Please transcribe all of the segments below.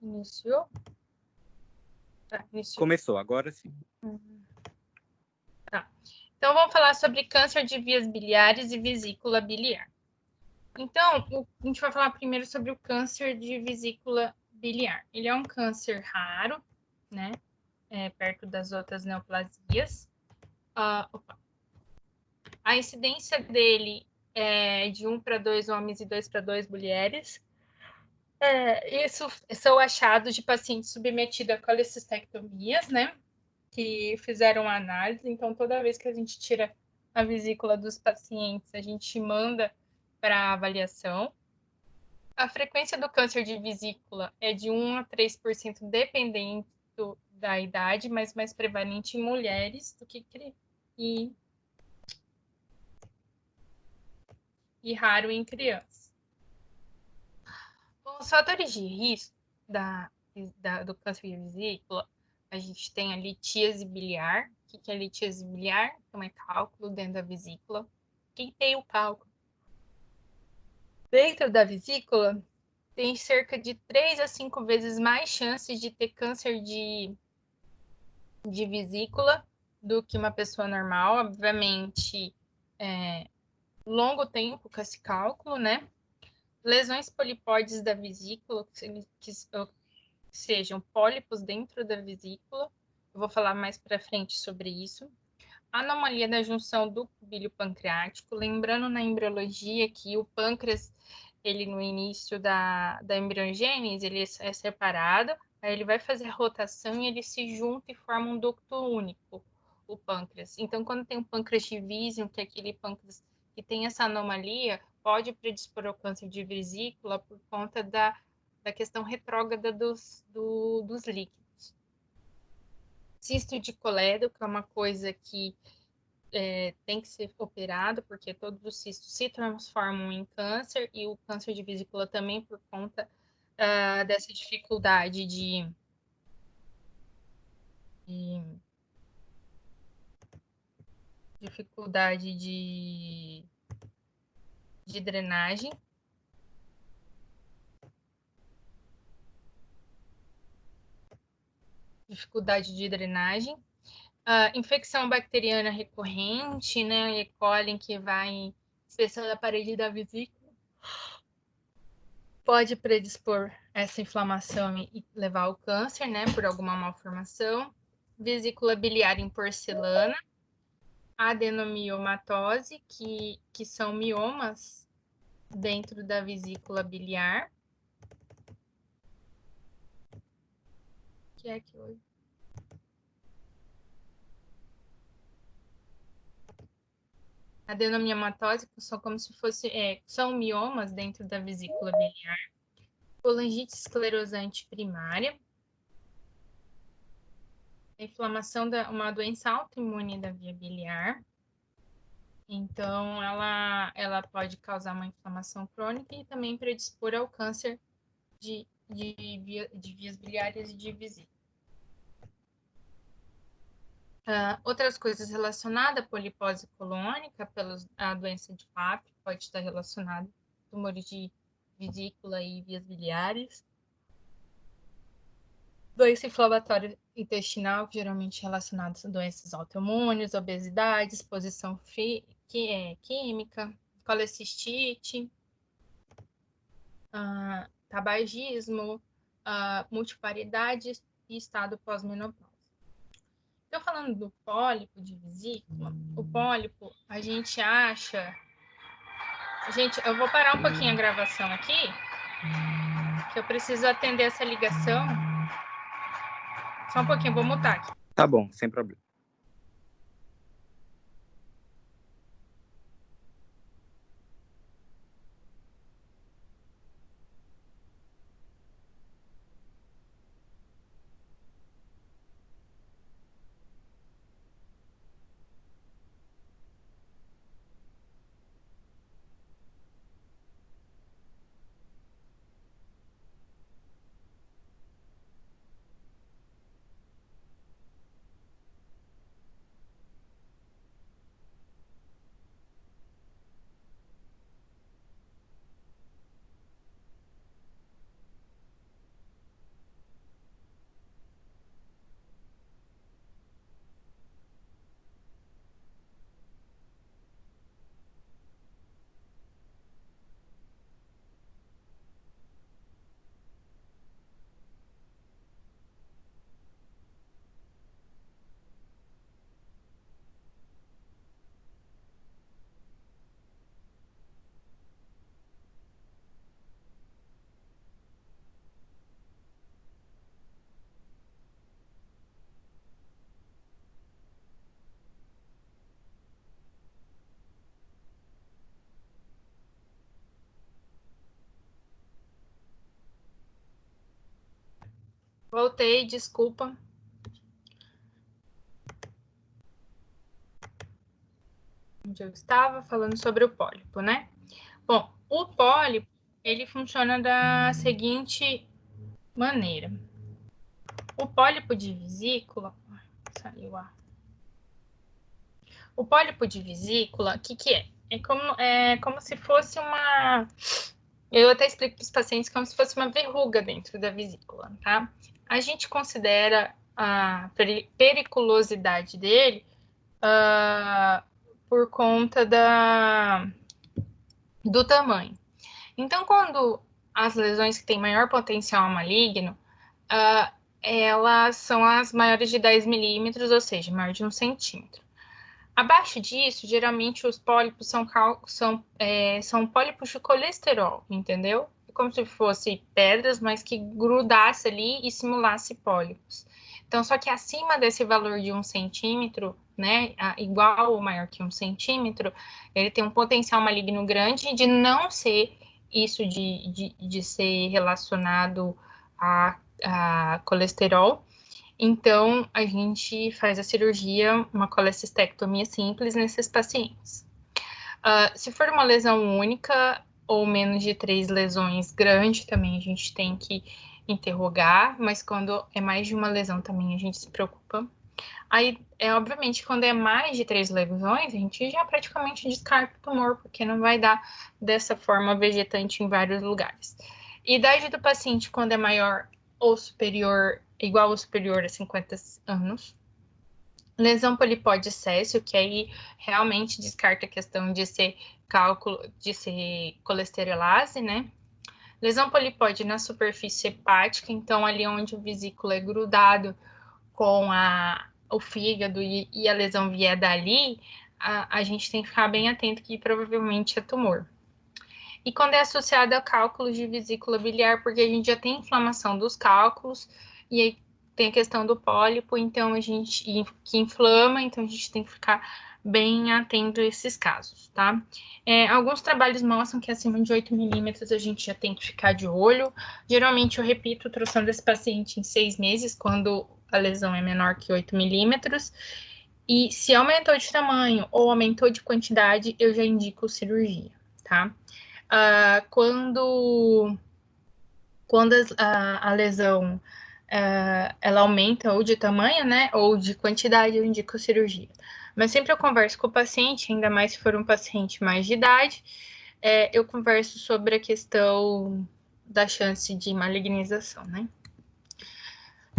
Iniciou? Tá, iniciou. Começou, agora sim. Tá. Então, vamos falar sobre câncer de vias biliares e vesícula biliar. Então, a gente vai falar primeiro sobre o câncer de vesícula biliar. Ele é um câncer raro, né? Perto das outras neoplasias. A incidência dele é de 1 para 2 homens e 2 para 2 mulheres. Isso são achados de pacientes submetidos a colecistectomias, né? Que fizeram a análise. Então, toda vez que a gente tira a vesícula dos pacientes, a gente manda para avaliação. A frequência do câncer de vesícula é de 1 a 3%, dependendo da idade, mas mais prevalente em mulheres do que e raro em crianças. Bom, os fatores de risco do câncer de vesícula, a gente tem a litíase biliar. O que é litíase biliar? Então, é cálculo dentro da vesícula. Quem tem o cálculo dentro da vesícula tem cerca de 3 a 5 vezes mais chances de ter câncer de vesícula do que uma pessoa normal. Obviamente, longo tempo com esse cálculo, né? Lesões polipóides da vesícula, que sejam pólipos dentro da vesícula. Eu vou falar mais para frente sobre isso. Anomalia da junção do cubilho pancreático. Lembrando na embriologia que o pâncreas, ele no início da embriogênese, ele é separado, aí ele vai fazer rotação e ele se junta e forma um ducto único, o pâncreas. Então, quando tem o pâncreas de Visium, que é aquele pâncreas que tem essa anomalia, pode predispor ao câncer de vesícula por conta da questão retrógrada dos líquidos. Cisto de colédo, que é uma coisa que tem que ser operado, porque todos os cistos se transformam em câncer, e o câncer de vesícula também por conta dessa dificuldade de drenagem. Infecção bacteriana recorrente, né? E. coli, que vai espessando a parede da vesícula, pode predispor essa inflamação e levar ao câncer, né? Por alguma malformação. Vesícula biliar em porcelana. Adenomiomatose, que são miomas dentro da vesícula biliar. Que é que hoje? Adenomiomatose são como se fosse, são miomas dentro da vesícula biliar. Colangite esclerosante primária. Inflamação uma doença autoimune da via biliar. Então, ela pode causar uma inflamação crônica e também predispor ao câncer de vias biliares e de vesícula. Outras coisas relacionadas à polipose colônica, a doença de FAP, pode estar relacionada a tumores de vesícula e vias biliares. Doença inflamatória intestinal, geralmente relacionadas a doenças autoimunes, obesidade, exposição química, colecistite, tabagismo, multiparidade e estado pós-menopausa. Então, falando do pólipo de vesícula, o pólipo, a gente acha... Gente, eu vou parar um pouquinho a gravação aqui, que eu preciso atender essa ligação. Só um pouquinho, vou mutar aqui. Tá bom, sem problema. Voltei, desculpa. Onde eu estava falando sobre o pólipo, né? Bom, o pólipo, ele funciona da seguinte maneira. O pólipo de vesícula, saiu a. O pólipo de vesícula, o que é? É como se fosse uma. Eu até explico para os pacientes como se fosse uma verruga dentro da vesícula, tá? A gente considera a periculosidade dele por conta do tamanho. Então, quando as lesões que têm maior potencial maligno, elas são as maiores de 10 milímetros, ou seja, maior de 1 centímetro. Abaixo disso, geralmente os pólipos são pólipos de colesterol, entendeu? É como se fossem pedras, mas que grudasse ali e simulasse pólipos. Então, só que acima desse valor de 1 centímetro, né, igual ou maior que 1 centímetro, ele tem um potencial maligno grande de não ser isso de ser relacionado a colesterol. Então, a gente faz a cirurgia, uma colecistectomia simples nesses pacientes. Se for uma lesão única ou menos de 3 lesões grandes, também a gente tem que interrogar, mas quando é mais de uma lesão também a gente se preocupa. Aí, obviamente, quando é mais de 3 lesões, a gente já praticamente descarta o tumor, porque não vai dar dessa forma vegetante em vários lugares. Idade do paciente, quando é maior ou superior, igual ou superior a 50 anos. Lesão polipóide céssio, que aí realmente descarta a questão de ser colesterolase, né? Lesão polipóide na superfície hepática, então ali onde o vesículo é grudado com o fígado e a lesão vier dali, a gente tem que ficar bem atento que provavelmente é tumor. E quando é associado a cálculos de vesícula biliar, porque a gente já tem inflamação dos cálculos, e aí tem a questão do pólipo, então que inflama, então a gente tem que ficar bem atento a esses casos, tá? Alguns trabalhos mostram que acima de 8 milímetros a gente já tem que ficar de olho. Geralmente eu repito a ultrassom desse paciente em 6 meses, quando a lesão é menor que 8 milímetros. E se aumentou de tamanho ou aumentou de quantidade, eu já indico cirurgia, tá? Quando a lesão ela aumenta ou de tamanho, né, ou de quantidade, eu indico cirurgia. Mas sempre eu converso com o paciente, ainda mais se for um paciente mais de idade, eu converso sobre a questão da chance de malignização, né?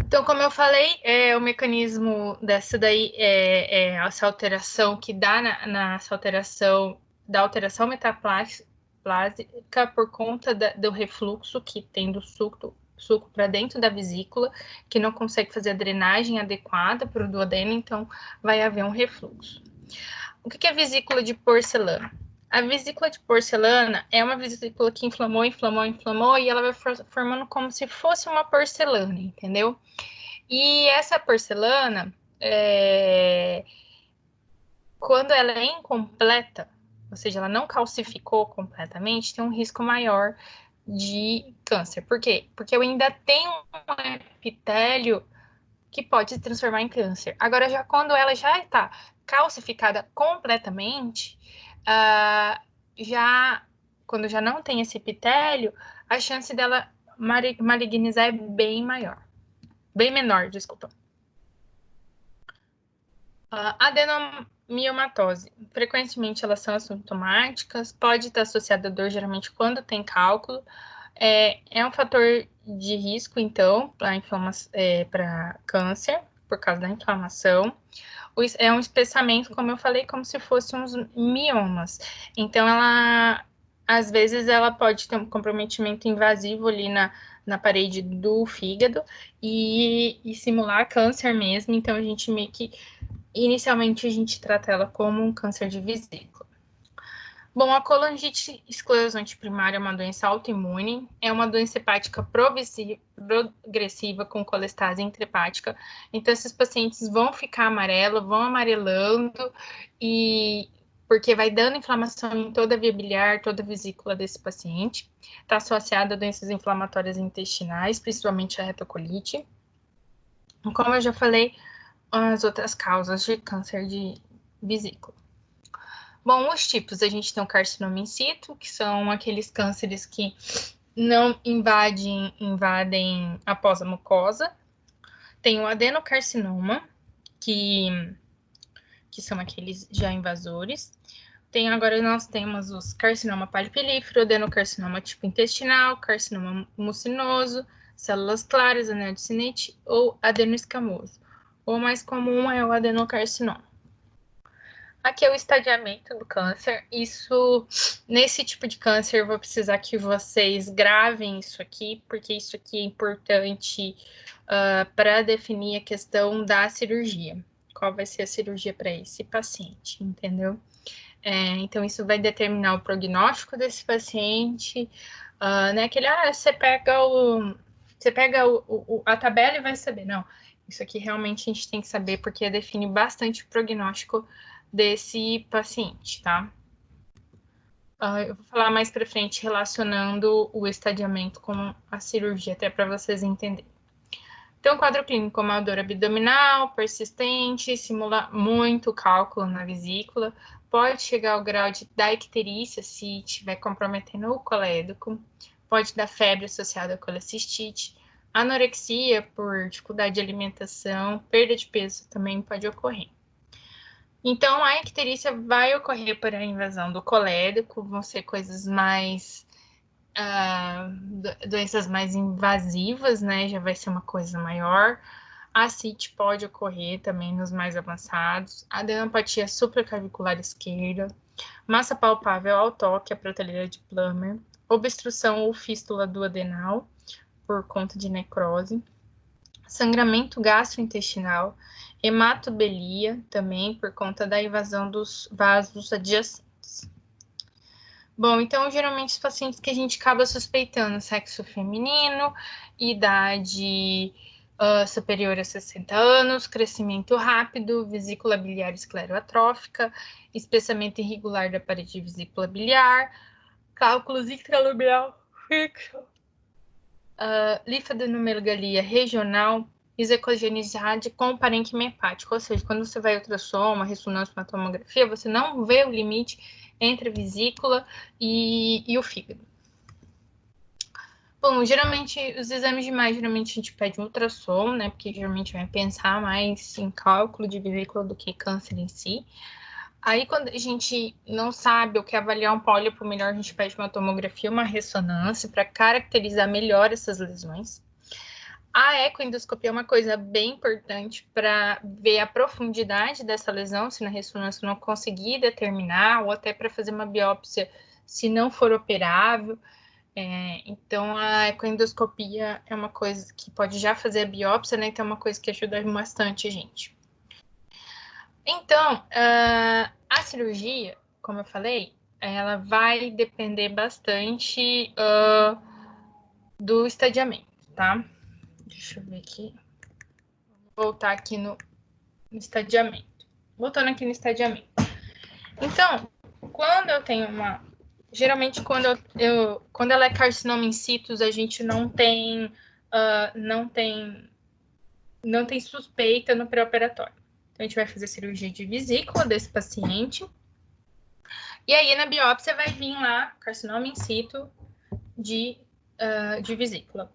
Então, como eu falei, o mecanismo dessa daí é essa alteração que dá nessa alteração da alteração metaplásica por conta do refluxo que tem do suco para dentro da vesícula, que não consegue fazer a drenagem adequada para o duodeno, então vai haver um refluxo. O que é vesícula de porcelana? A vesícula de porcelana é uma vesícula que inflamou, e ela vai formando como se fosse uma porcelana, entendeu? E essa porcelana, quando ela é incompleta, ou seja, ela não calcificou completamente, tem um risco maior de câncer. Por quê? Porque eu ainda tenho um epitélio que pode se transformar em câncer. Agora, já quando ela já está calcificada completamente, quando já não tem esse epitélio, a chance dela malignizar é bem maior. Bem menor, desculpa. Adenomiomatose. Frequentemente elas são assintomáticas, pode estar associada a dor, geralmente quando tem cálculo. É um fator de risco, então, para câncer, por causa da inflamação. É um espessamento, como eu falei, como se fossem uns miomas. Então, às vezes, ela pode ter um comprometimento invasivo ali na parede do fígado e simular câncer mesmo. Então, a gente meio que inicialmente a gente trata ela como um câncer de vesícula. Bom, a colangite esclerosante primária é uma doença autoimune, é uma doença hepática progressiva com colestase intrahepática. Então, esses pacientes vão ficar vão amarelando, porque vai dando inflamação em toda a via biliar, toda a vesícula desse paciente. Está associada a doenças inflamatórias intestinais, principalmente a retocolite. como eu já falei, as outras causas de câncer de vesícula. Bom, os tipos, a gente tem o carcinoma in situ, que são aqueles cânceres que não invadem após a mucosa. Tem o adenocarcinoma, que são aqueles já invasores. Agora nós temos os carcinoma palipilífero, adenocarcinoma tipo intestinal, carcinoma mucinoso, células claras, anel de Sneed ou adenoescamoso. O mais comum é o adenocarcinoma. Aqui é o estadiamento do câncer. Nesse tipo de câncer, eu vou precisar que vocês gravem isso aqui, porque isso aqui é importante para definir a questão da cirurgia. Qual vai ser a cirurgia para esse paciente, entendeu? Então, isso vai determinar o prognóstico desse paciente. Né? Você pega a tabela e vai saber. Não, isso aqui realmente a gente tem que saber, porque define bastante o prognóstico desse paciente, tá? Eu vou falar mais para frente relacionando o estadiamento com a cirurgia, até para vocês entenderem. Então, o quadro clínico, uma dor abdominal persistente, simula muito cálculo na vesícula, pode chegar ao grau de dar icterícia se estiver comprometendo o colédoco, pode dar febre associada à colecistite, anorexia por dificuldade de alimentação, perda de peso também pode ocorrer. Então, a icterícia vai ocorrer por a invasão do colédoco, vão ser coisas mais doenças mais invasivas, né? Já vai ser uma coisa maior. A ascite pode ocorrer também nos mais avançados. Adenopatia supraclavicular esquerda. Massa palpável ao toque, a prateleira de Plummer. Obstrução ou fístula do adenal, por conta de necrose. Sangramento gastrointestinal. Hematobelia, também por conta da invasão dos vasos adjacentes. Bom, então, geralmente, os pacientes que a gente acaba suspeitando sexo feminino, idade superior a 60 anos, crescimento rápido, vesícula biliar escleroatrófica, espessamento irregular da parede de vesícula biliar, cálculos intraluminal fixo, linfadenomegalia regional, isecogenidade com parênquima hepático, ou seja, quando você vai ultrassom, uma ressonância, uma tomografia, você não vê o limite entre a vesícula e o fígado. Bom, geralmente, os exames de imagem, geralmente a gente pede um ultrassom, né, porque geralmente vai pensar mais em cálculo de vesícula do que câncer em si. Aí, quando a gente não sabe ou quer avaliar um pólipo melhor, a gente pede uma tomografia, uma ressonância, para caracterizar melhor essas lesões. A ecoendoscopia é uma coisa bem importante para ver a profundidade dessa lesão, se na ressonância não conseguir determinar, ou até para fazer uma biópsia se não for operável. Então, a ecoendoscopia é uma coisa que pode já fazer a biópsia, né? Então, é uma coisa que ajuda bastante a gente. Então, a cirurgia, como eu falei, ela vai depender bastante do estadiamento, tá? Deixa eu ver aqui. Vou voltar aqui no estadiamento. Voltando aqui no estadiamento. Então, quando eu tenho geralmente, quando ela é carcinoma in situ, a gente não tem suspeita no pré-operatório. Então, a gente vai fazer cirurgia de vesícula desse paciente. E aí, na biópsia, vai vir lá carcinoma in situ de vesícula.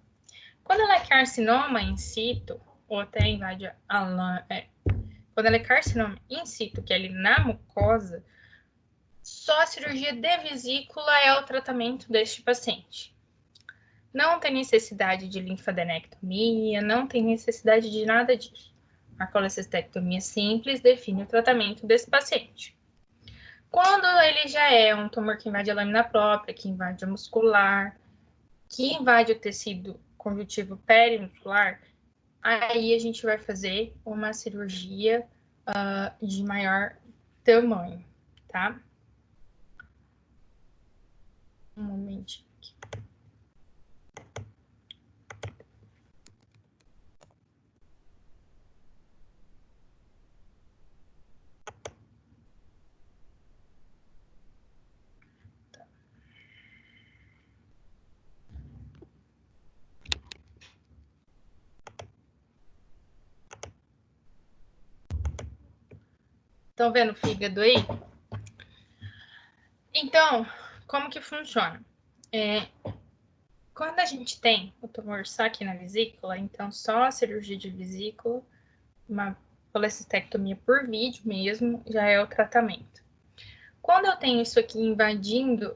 Quando ela é carcinoma in situ, ou até invade quando ela é carcinoma in situ, que é ali na mucosa, só a cirurgia de vesícula é o tratamento deste paciente. Não tem necessidade de linfadenectomia, não tem necessidade de nada disso. A colecistectomia simples define o tratamento desse paciente. Quando ele já é um tumor que invade a lâmina própria, que invade a muscular, que invade o tecido conjuntivo perimuscular, aí a gente vai fazer uma cirurgia de maior tamanho, tá? Um momentinho aqui. Estão vendo o fígado aí? Então, como que funciona? Quando a gente tem o tumor só aqui na vesícula, então só a cirurgia de vesícula, uma colecistectomia por vídeo mesmo, já é o tratamento. Quando eu tenho isso aqui invadindo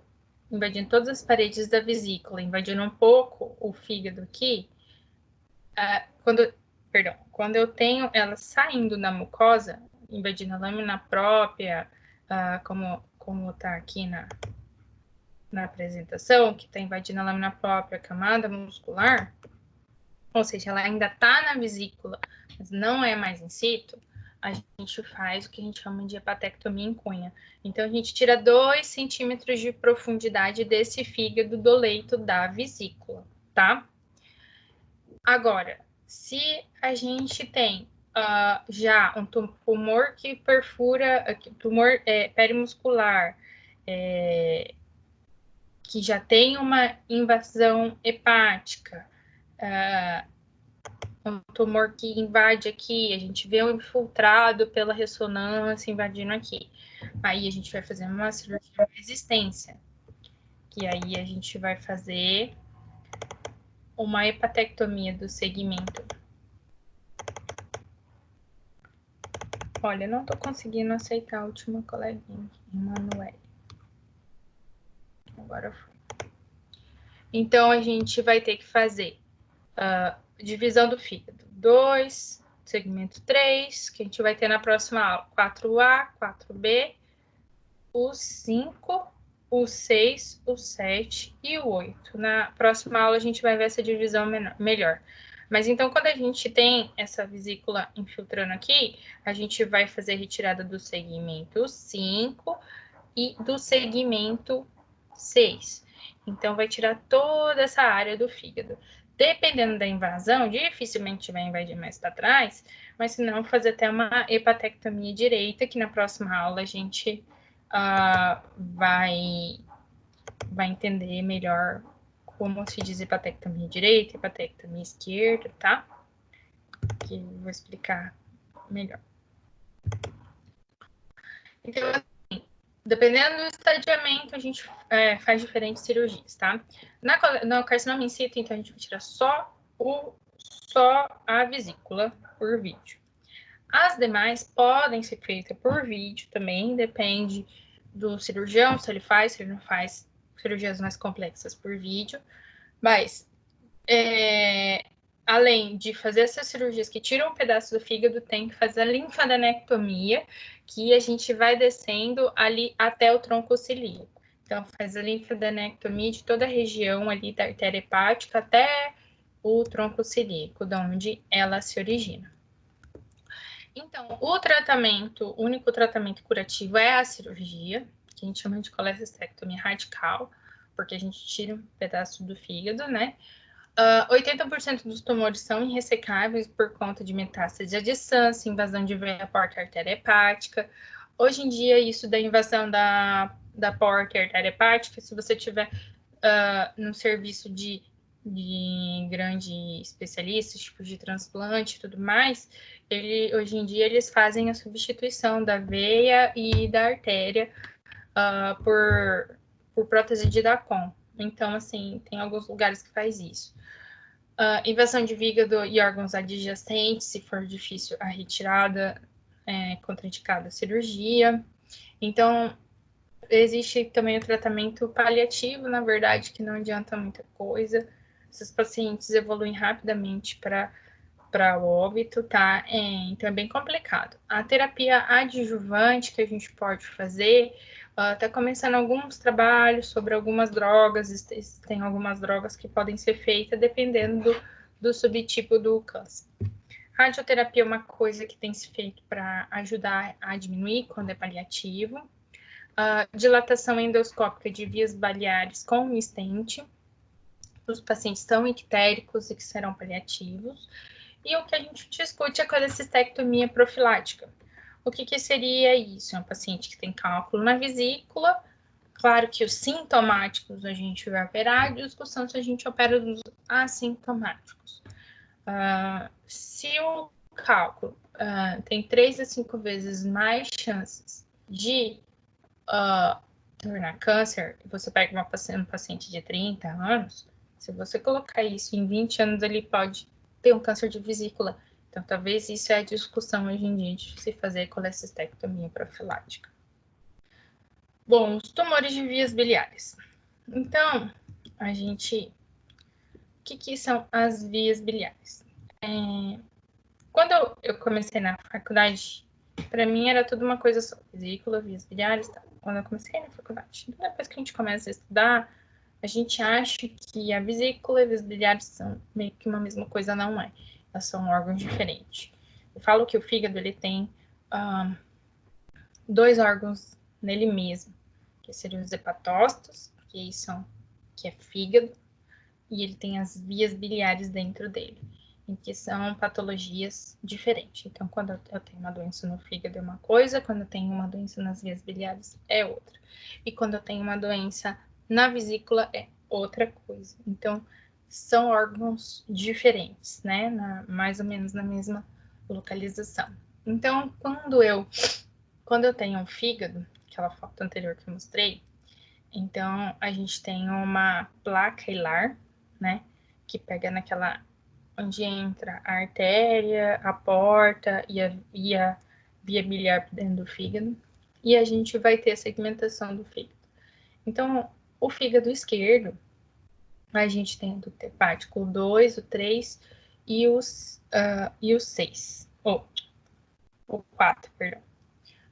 todas as paredes da vesícula, invadindo um pouco o fígado aqui, quando eu tenho ela saindo da mucosa, invadindo a lâmina própria, como está aqui na apresentação, que está invadindo a lâmina própria, a camada muscular, ou seja, ela ainda está na vesícula, mas não é mais in situ, a gente faz o que a gente chama de hepatectomia em cunha. Então, a gente tira 2 centímetros de profundidade desse fígado do leito da vesícula, tá? Agora, se a gente tem já um tumor que perfura, tumor perimuscular, que já tem uma invasão hepática, um tumor que invade aqui, a gente vê um infiltrado pela ressonância invadindo aqui. Aí a gente vai fazer uma cirurgia de resistência, que aí a gente vai fazer uma hepatectomia do segmento. Olha, não tô conseguindo aceitar a última coleguinha, Emanuele. Agora foi. Então, a gente vai ter que fazer divisão do fígado. 2, segmento 3, que a gente vai ter na próxima aula. 4A, 4B, o 5, o 6, o 7 e o 8. Na próxima aula, a gente vai ver essa divisão melhor. Mas então, quando a gente tem essa vesícula infiltrando aqui, a gente vai fazer retirada do segmento 5 e do segmento 6. Então, vai tirar toda essa área do fígado. Dependendo da invasão, dificilmente vai invadir mais para trás, mas se não, fazer até uma hepatectomia direita, que na próxima aula a gente vai entender melhor como se diz hepatectomia direita, hepatectomia esquerda, tá? Que eu vou explicar melhor. Então, assim, dependendo do estadiamento, a gente faz diferentes cirurgias, tá? No carcinoma in situ, então, a gente vai tirar só a vesícula por vídeo. As demais podem ser feitas por vídeo também, depende do cirurgião, se ele faz, se ele não faz cirurgias mais complexas por vídeo. Mas, além de fazer essas cirurgias que tiram um pedaço do fígado, tem que fazer a linfadenectomia, que a gente vai descendo ali até o tronco cilíaco. Então, faz a linfadenectomia de toda a região ali da artéria hepática até o tronco cilíaco, de onde ela se origina. Então, o único tratamento curativo é a cirurgia, que a gente chama de colecistectomia radical, porque a gente tira um pedaço do fígado, né? 80% dos tumores são irressecáveis por conta de metástase à distância, invasão de veia, porta, artéria hepática. Hoje em dia, isso da invasão da porta e artéria hepática, se você tiver no serviço de grande especialista, tipo de transplante e tudo mais, hoje em dia eles fazem a substituição da veia e da artéria por prótese de Dacon. Então, assim, tem alguns lugares que faz isso. Invasão de fígado e órgãos adjacentes, se for difícil a retirada, contraindicada a cirurgia. Então, existe também o tratamento paliativo, na verdade, que não adianta muita coisa. Esses pacientes evoluem rapidamente para o óbito, tá? Então é bem complicado. A terapia adjuvante que a gente pode fazer, tá começando alguns trabalhos sobre algumas drogas, tem algumas drogas que podem ser feitas dependendo do subtipo do câncer. Radioterapia é uma coisa que tem se feito para ajudar a diminuir quando é paliativo. Dilatação endoscópica de vias biliares com stent. Os pacientes estão ictéricos e que serão paliativos. E o que a gente discute é a colecistectomia profilática. O que seria isso? É um paciente que tem cálculo na vesícula. Claro que os sintomáticos a gente vai operar, a discussão se a gente opera dos assintomáticos. Se o cálculo tem 3 a 5 vezes mais chances de tornar câncer, e você pega um paciente de 30 anos, se você colocar isso em 20 anos, ele pode ter um câncer de vesícula. Então, talvez isso é a discussão hoje em dia de se fazer colecistectomia profilática. Bom, os tumores de vias biliares. Então, o que são as vias biliares? Quando eu comecei na faculdade, para mim era tudo uma coisa só, vesícula, vias biliares, tá? Quando eu comecei na faculdade. Então, depois que a gente começa a estudar, a gente acha que a vesícula e vias biliares são meio que uma mesma coisa, não é. Elas são órgãos diferentes. Eu falo que o fígado, ele tem 2 órgãos nele mesmo, que seriam os hepatócitos, que é fígado, e ele tem as vias biliares dentro dele, em que são patologias diferentes. Então, quando eu tenho uma doença no fígado é uma coisa, quando eu tenho uma doença nas vias biliares é outra. E quando eu tenho uma doença na vesícula é outra coisa. Então, são órgãos diferentes, né? Mais ou menos na mesma localização. Então, quando eu tenho um fígado, aquela foto anterior que eu mostrei, então a gente tem uma placa hilar, né, que pega naquela onde entra a artéria, a porta e a via biliar dentro do fígado, e a gente vai ter a segmentação do fígado. Então, o fígado esquerdo, a gente tem o ducto hepático 2, o 3 e o 6, o 4, perdão.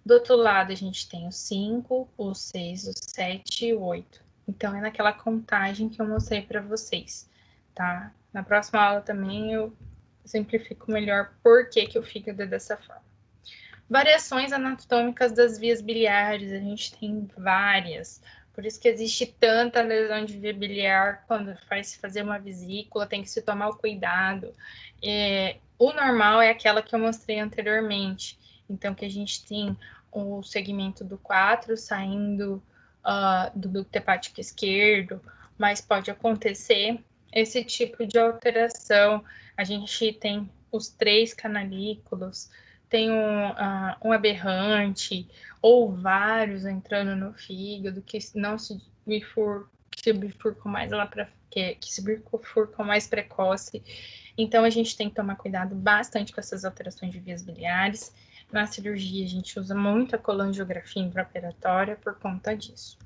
Do outro lado, a gente tem o 5, o 6, o 7 e o 8. Então, é naquela contagem que eu mostrei para vocês, tá? Na próxima aula também eu simplifico melhor por que o fígado é dessa forma. Variações anatômicas das vias biliares, a gente tem várias. Por isso que existe tanta lesão de via biliar quando fazer uma vesícula, tem que se tomar o cuidado. O normal é aquela que eu mostrei anteriormente. Então, que a gente tem o segmento do 4 saindo do ducto hepático esquerdo, mas pode acontecer esse tipo de alteração. A gente tem os 3 canalículos, tem um aberrante, ou vários entrando no fígado, que não se bifurcam mais lá para que se bifurcam mais precoce. Então, a gente tem que tomar cuidado bastante com essas alterações de vias biliares. Na cirurgia, a gente usa muito a colangiografia intraoperatória por conta disso.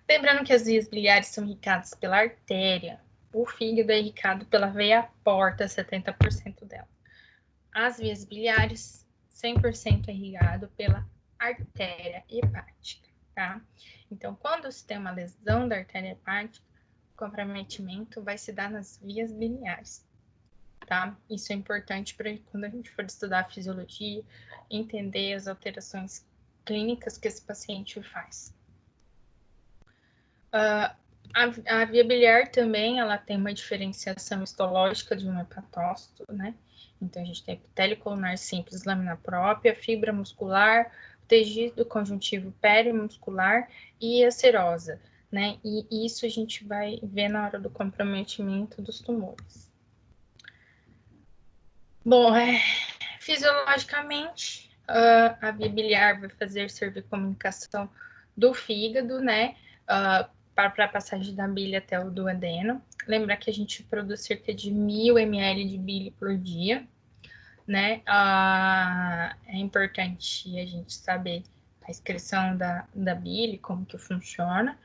Lembrando que as vias biliares são irrigadas pela artéria. O fígado é irrigado pela veia porta, 70% dela. As vias biliares, 100% é irrigado pela artéria hepática, tá? Então, quando se tem uma lesão da artéria hepática, o comprometimento vai se dar nas vias biliares, tá? Isso é importante para quando a gente for estudar a fisiologia, entender as alterações clínicas que esse paciente faz. A via biliar também, ela tem uma diferenciação histológica de um hepatócito, né? Então, a gente tem epitélio colunar simples, lâmina própria, fibra muscular, tecido conjuntivo perimuscular e a serosa, né? E isso a gente vai ver na hora do comprometimento dos tumores. Bom, fisiologicamente, a via biliar vai fazer servir comunicação do fígado, né? Para a passagem da bile até o duodeno. Lembrar que a gente produz cerca de 1000 ml de bile por dia, né? É importante a gente saber a excreção da bile, como que funciona.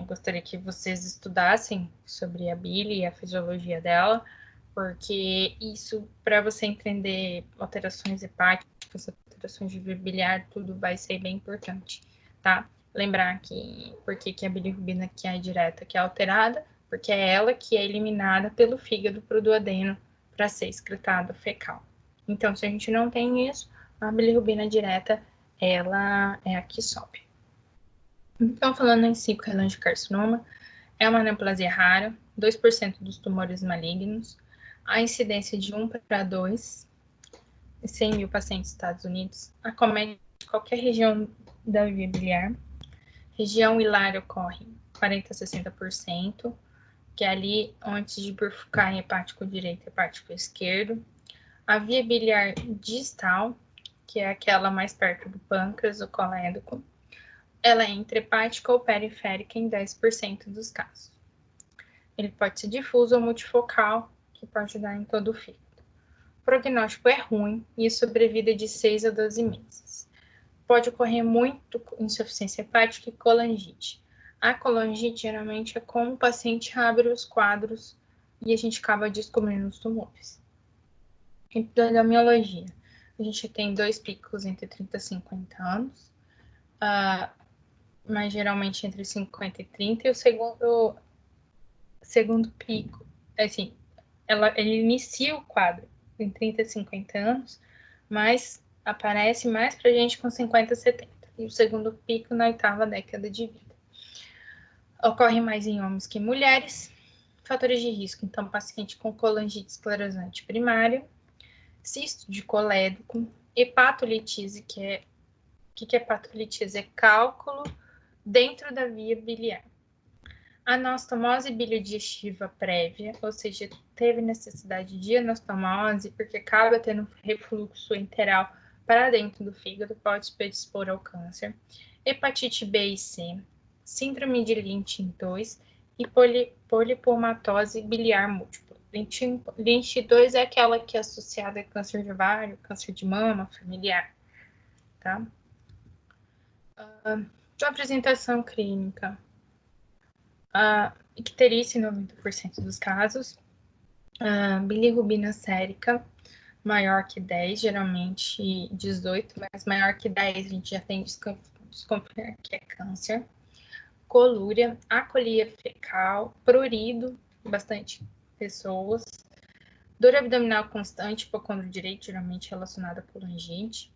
Gostaria que vocês estudassem sobre a bile e a fisiologia dela, porque isso, para você entender alterações hepáticas, alterações de via biliar, tudo vai ser bem importante, tá? Lembrar que por que a bilirrubina que é direta que é alterada, porque é ela que é eliminada pelo fígado para o duodeno para ser excretada fecal. Então, se a gente não tem isso, a bilirrubina direta, ela é a que sobe. Então, falando em cholangiocarcinoma, é uma neoplasia rara, 2% dos tumores malignos, a incidência de 1 para 2 em 100 mil pacientes nos Estados Unidos, acomete qualquer região da via biliar. Região hilar ocorre 40 a 60%, que é ali antes de bifurcar em hepático direito e hepático esquerdo. A via biliar distal, que é aquela mais perto do pâncreas, o colédoco, ela é intrahepática ou periférica em 10% dos casos. Ele pode ser difuso ou multifocal, que pode dar em todo o fígado. O prognóstico é ruim e a sobrevida é de 6 a 12 meses. Pode ocorrer muito insuficiência hepática e colangite. A colangite geralmente é como o paciente abre os quadros e a gente acaba descobrindo os tumores. Epidemiologia. A gente tem 2 picos entre 30 e 50 anos, mas geralmente entre 50 e 30, e o segundo pico, assim, ele inicia o quadro em 30 e 50 anos, mas aparece mais pra gente com 50 e 70. E o segundo pico na 8ª década de vida. Ocorre mais em homens que em mulheres. Fatores de risco, então, paciente com colangite esclerosante primária, cisto de colédoco, hepatolitise, que é... O que é hepatolitise? É cálculo dentro da via biliar. Anastomose biliodigestiva prévia, ou seja, teve necessidade de anastomose, porque acaba tendo refluxo enteral para dentro do fígado, pode predispor ao câncer. Hepatite B e C, síndrome de Lynch 2 e polipomatose biliar múltipla. Lynch 2 é aquela que é associada a câncer de ovário, câncer de mama, familiar, tá? Apresentação clínica. Icterícia em 90% dos casos, bilirrubina sérica maior que 10, geralmente 18, mas maior que 10 a gente já tem desconfiar que é câncer. Colúria, acolia fecal, prurido, bastante pessoas. Dor abdominal constante, hipocôndrio direito, geralmente relacionada com colangite.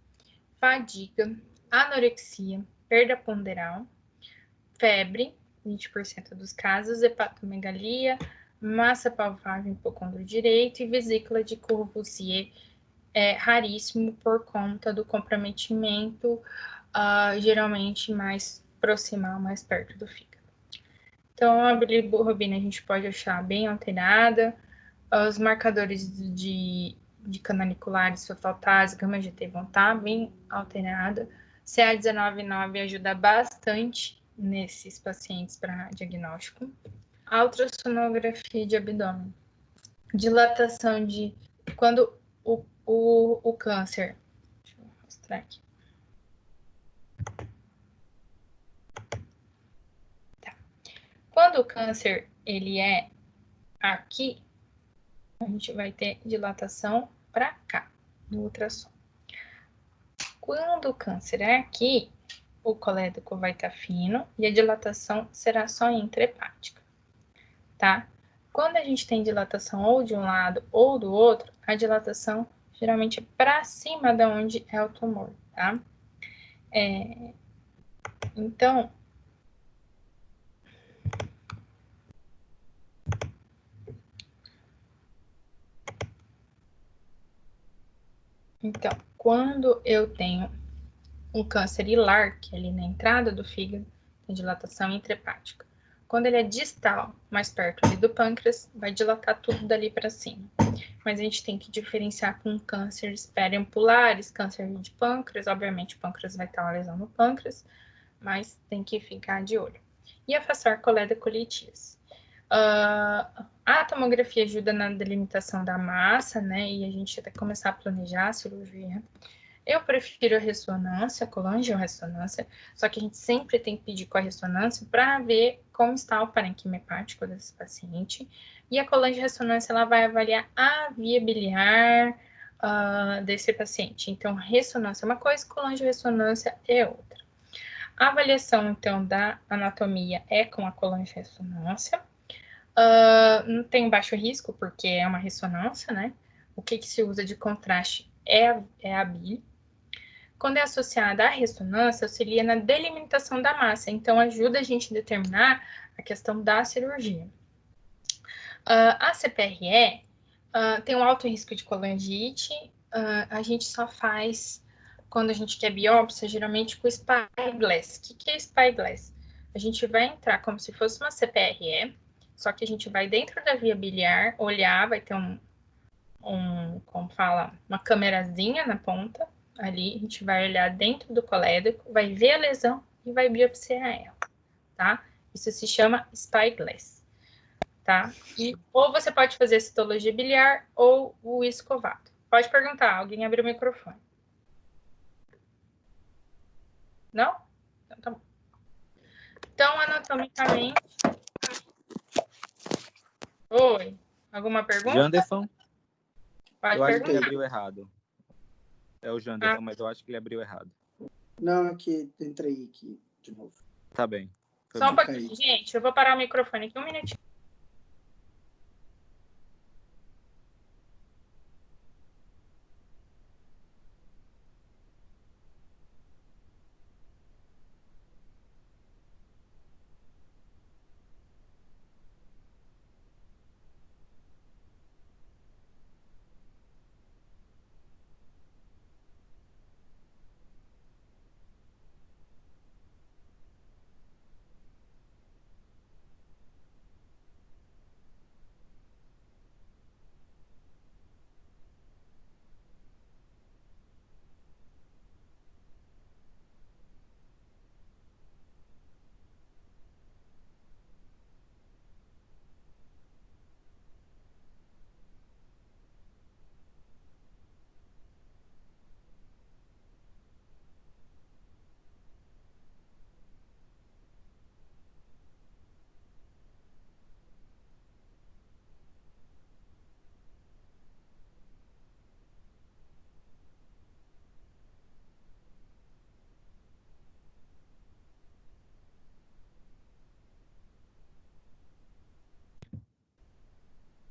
Fadiga, anorexia, perda ponderal, febre, 20% dos casos, hepatomegalia, massa palpável em hipocôndrio direito e vesícula de Courvoisier, raríssimo por conta do comprometimento, geralmente mais proximal, mais perto do fígado. Então, a bilirrubina a gente pode achar bem alterada, os marcadores de canaliculares, fosfatase, gama-GT vão estar bem alterada. CA19-9 ajuda bastante nesses pacientes para diagnóstico. A ultrassonografia de abdômen. Dilatação de... Quando o câncer... Deixa eu mostrar aqui. Tá. Quando o câncer, ele é aqui, a gente vai ter dilatação para cá, no ultrassom. Quando o câncer é aqui, o colédoco vai estar fino e a dilatação será só intrahepática, tá? Quando a gente tem dilatação ou de um lado ou do outro, a dilatação geralmente é para cima de onde é o tumor, tá? Então, quando eu tenho um câncer hilar, que é ali na entrada do fígado, tem dilatação intrahepática. Quando ele é distal, mais perto ali do pâncreas, vai dilatar tudo dali para cima. Mas a gente tem que diferenciar com cânceres periampulares, câncer de pâncreas, obviamente o pâncreas vai estar uma lesão no pâncreas, mas tem que ficar de olho. E afastar coledocolitíase. A tomografia ajuda na delimitação da massa, né, e a gente até começar a planejar a cirurgia. Eu prefiro a ressonância, a colangiorressonância, só que a gente sempre tem que pedir com a ressonância para ver como está o parênquima hepático desse paciente. E a colangiorressonância, ela vai avaliar a via biliar desse paciente. Então, ressonância é uma coisa, colangiorressonância é outra. A avaliação, então, da anatomia é com a colangiorressonância. Não tem baixo risco, porque é uma ressonância, né? O que se usa de contraste é a bile. Quando é associada à ressonância, auxilia na delimitação da massa, então ajuda a gente a determinar a questão da cirurgia. A CPRE tem um alto risco de colangite, a gente só faz quando a gente quer biópsia, geralmente com spyglass. O que é spyglass? A gente vai entrar como se fosse uma CPRE, só que a gente vai dentro da via biliar, olhar, vai ter como fala, uma câmerazinha na ponta. Ali a gente vai olhar dentro do colédoco, vai ver a lesão e vai biopsiar ela, tá? Isso se chama spyglass, tá? Ou você pode fazer citologia biliar ou o escovado. Pode perguntar, alguém abriu o microfone. Não? Então, tá bom. Então, anatomicamente... Oi, alguma pergunta? Janderson? Pode eu acho que ele perguntar. abriu errado. É o Janderson, mas eu acho que ele abriu errado. Não, é que entrei aqui de novo. Tá bem. Foi Só um bom. pouquinho, gente. Eu vou parar o microfone aqui um minutinho.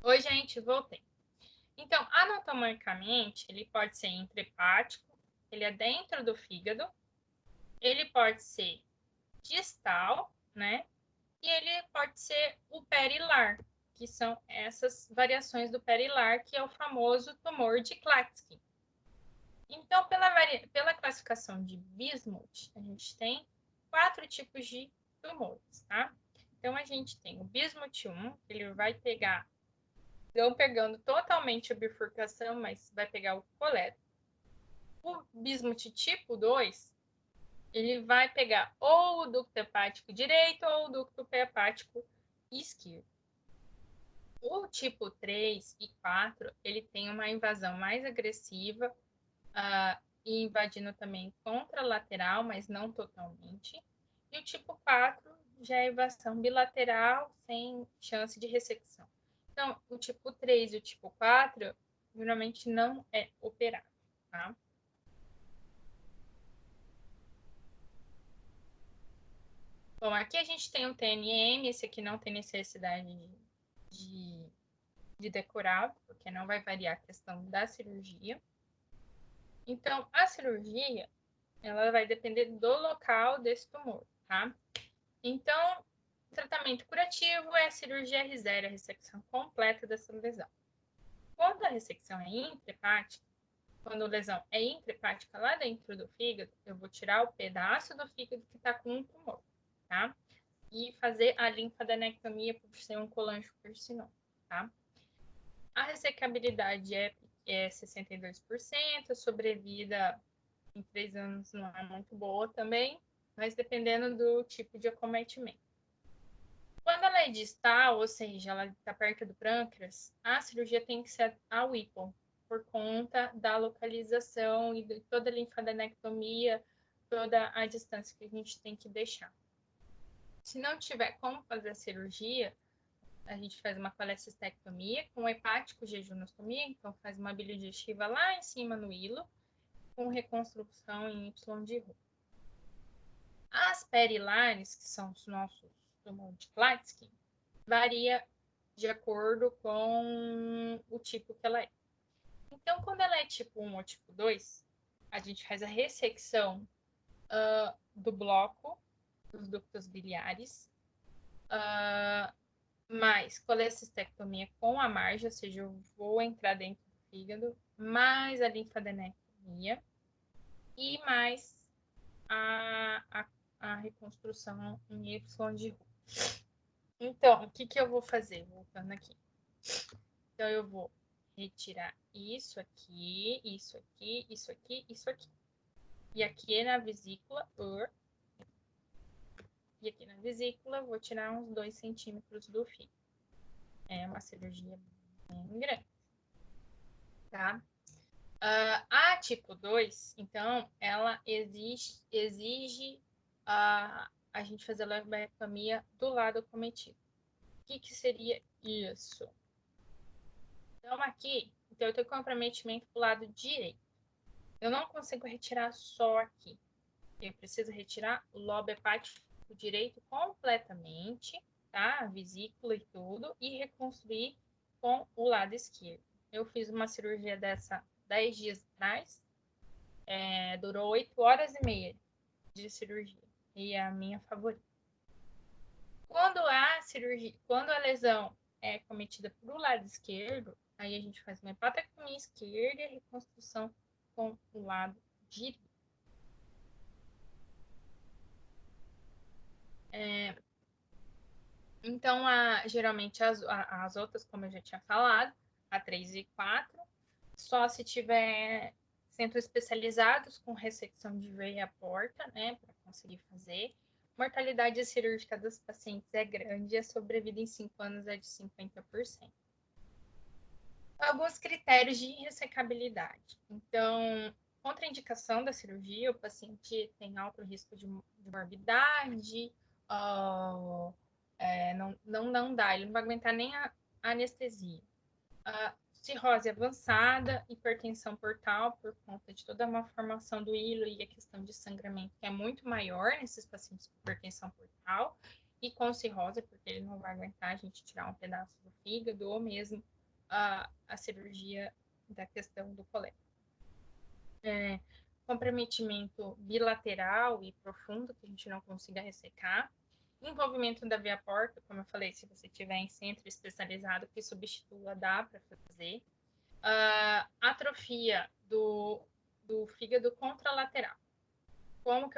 Oi, gente, voltei. Então, anatomicamente, ele pode ser intrahepático, ele é dentro do fígado, ele pode ser distal, né? E ele pode ser o perilar, que são essas variações do perilar, que é o famoso tumor de Klatskin. Então, pela classificação de Bismuth, a gente tem 4 tipos de tumores, tá? Então, a gente tem o Bismuth 1, ele vai pegar, não pegando totalmente a bifurcação, mas vai pegar o colédoco. O Bismuth tipo 2, ele vai pegar ou o ducto hepático direito ou o ducto hepático esquerdo. O tipo 3 e 4, ele tem uma invasão mais agressiva, e invadindo também contralateral, mas não totalmente. E o tipo 4 já é invasão bilateral, sem chance de ressecção. Então, o tipo 3 e o tipo 4, geralmente não é operado, tá? Bom, aqui a gente tem o TNM, esse aqui não tem necessidade de decorar, porque não vai variar a questão da cirurgia. Então, a cirurgia, ela vai depender do local desse tumor, tá? Então, o tratamento curativo é a cirurgia R0, a ressecção completa dessa lesão. Quando a ressecção é intrahepática, quando a lesão é intrahepática lá dentro do fígado, eu vou tirar o pedaço do fígado que está com um tumor, tá? E fazer a linfadenectomia por ser um colangiocarcinoma, tá? A ressecabilidade é 62%, a sobrevida em 3 anos não é muito boa também, mas dependendo do tipo de acometimento. Quando ela é distal, ou seja, ela está perto do pâncreas, a cirurgia tem que ser a Whipple, por conta da localização e de toda a linfadenectomia, toda a distância que a gente tem que deixar. Se não tiver como fazer a cirurgia, a gente faz uma colecistectomia com hepático jejunostomia, então faz uma biliodigestiva lá em cima no hilo, com reconstrução em Y de Roux. As perilares, que são os nossos tumores de Klatskin, varia de acordo com o tipo que ela é. Então, quando ela é tipo 1 ou tipo 2, a gente faz a ressecção do bloco dos ductos biliares, mais colecistectomia com a margem, ou seja, eu vou entrar dentro do fígado, mais a linfadenectomia e mais a reconstrução em Y de Roux. Então, o que eu vou fazer? Voltando aqui. Então, eu vou retirar isso aqui, isso aqui, isso aqui, isso aqui. E aqui na vesícula, e aqui na vesícula, vou tirar uns 2 centímetros do fio. É uma cirurgia bem grande, tá? A tipo 2, então, ela exige a gente fazer a lobectomia do lado acometido. O que seria isso? Então, aqui, então, eu tenho comprometimento do lado direito. Eu não consigo retirar só aqui. Eu preciso retirar o lobo hepático direito completamente, tá? A vesícula e tudo, e reconstruir com o lado esquerdo. Eu fiz uma cirurgia dessa 10 dias atrás, durou 8 horas e meia de cirurgia, e é a minha favorita. Quando a lesão é cometida para o lado esquerdo, aí a gente faz uma hepatectomia esquerda e a reconstrução com o lado direito. Então, geralmente as outras, como eu já tinha falado, a 3 e 4, só se tiver centros especializados com ressecção de veia porta, né, para conseguir fazer. Mortalidade cirúrgica dos pacientes é grande e a sobrevida em 5 anos é de 50%. Alguns critérios de ressecabilidade. Então, contraindicação da cirurgia, o paciente tem alto risco de morbidade, não dá, ele não vai aguentar nem a anestesia. Cirrose avançada, hipertensão portal, por conta de toda uma formação do hilo e a questão de sangramento, que é muito maior nesses pacientes com hipertensão portal, e com cirrose, porque ele não vai aguentar a gente tirar um pedaço do fígado, ou mesmo a cirurgia da questão do cólera. Comprometimento bilateral e profundo, que a gente não consiga ressecar. Envolvimento da via porta, como eu falei, se você tiver em centro especializado que substitua, dá para fazer. Atrofia do fígado contralateral. Como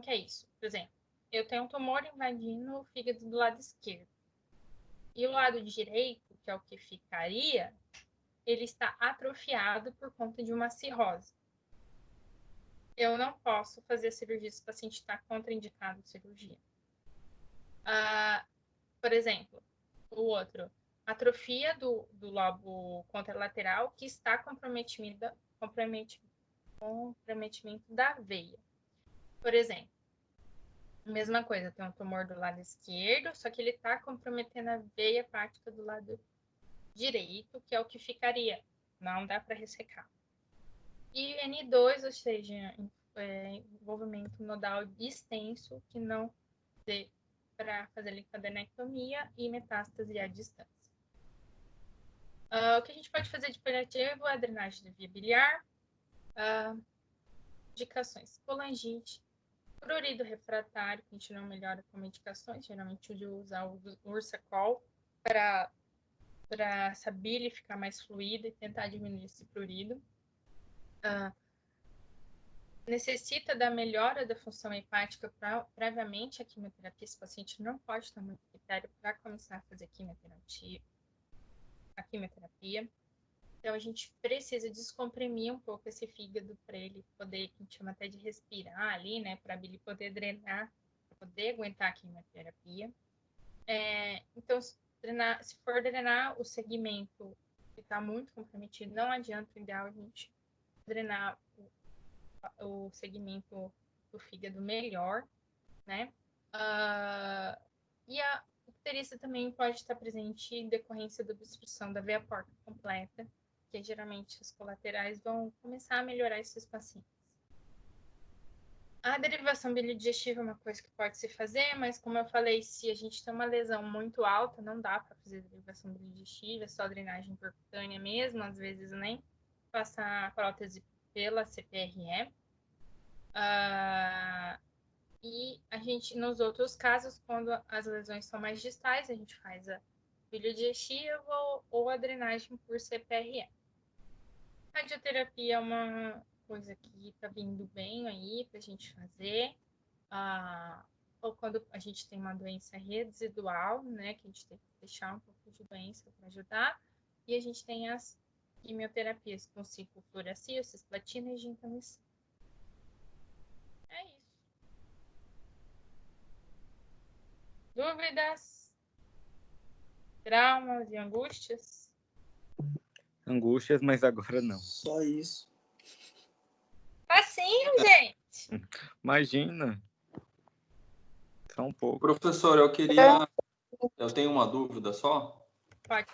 que é isso? Por exemplo, eu tenho um tumor invadindo o fígado do lado esquerdo. E o lado direito, que é o que ficaria, ele está atrofiado por conta de uma cirrose. Eu não posso fazer cirurgia se o paciente está contraindicado de cirurgia. Por exemplo, o outro, atrofia do lobo contralateral que está comprometimento da veia. Por exemplo, mesma coisa, tem um tumor do lado esquerdo, só que ele está comprometendo a veia hepática do lado direito, que é o que ficaria. Não dá para ressecar. E N2, ou seja, envolvimento nodal extenso, que não dê para fazer linfadenectomia e metástase à distância. O que a gente pode fazer de paliativo é a drenagem da via biliar, indicações, colangite, prurido refratário, que a gente não melhora com medicações, geralmente eu uso o Ursacol para essa bile ficar mais fluida e tentar diminuir esse prurido. Necessita da melhora da função hepática previamente à quimioterapia. Esse paciente não pode ter muito critério para começar a fazer a quimioterapia. Então, a gente precisa descomprimir um pouco esse fígado para ele poder, que a gente chama até de respirar ali, né? Para ele poder drenar, para poder aguentar a quimioterapia. Então, se for drenar o segmento que está muito comprometido, não adianta, o ideal é a gente drenar o segmento do fígado melhor, né? E a icterícia também pode estar presente em decorrência da obstrução da veia porta completa, que geralmente os colaterais vão começar a melhorar esses pacientes. A derivação bilidigestiva é uma coisa que pode se fazer, mas como eu falei, se a gente tem uma lesão muito alta, não dá para fazer derivação bilidigestiva, é só drenagem percutânea mesmo, às vezes nem passar prótese pela CPRE. E a gente, nos outros casos, quando as lesões são mais distais, a gente faz a bilidigestiva ou a drenagem por CPRE. Radioterapia é uma coisa que está vindo bem aí para a gente fazer. Ou quando a gente tem uma doença residual, né, que a gente tem que deixar um pouco de doença para ajudar. E a gente tem as Quimioterapias com ciclofluoracil, cisplatina e gentamicina. É isso. Dúvidas? Traumas e angústias? Angústias, mas agora não. Só isso. Facinho, gente. Imagina. Só um pouco. Professor, eu tenho uma dúvida só. Pode.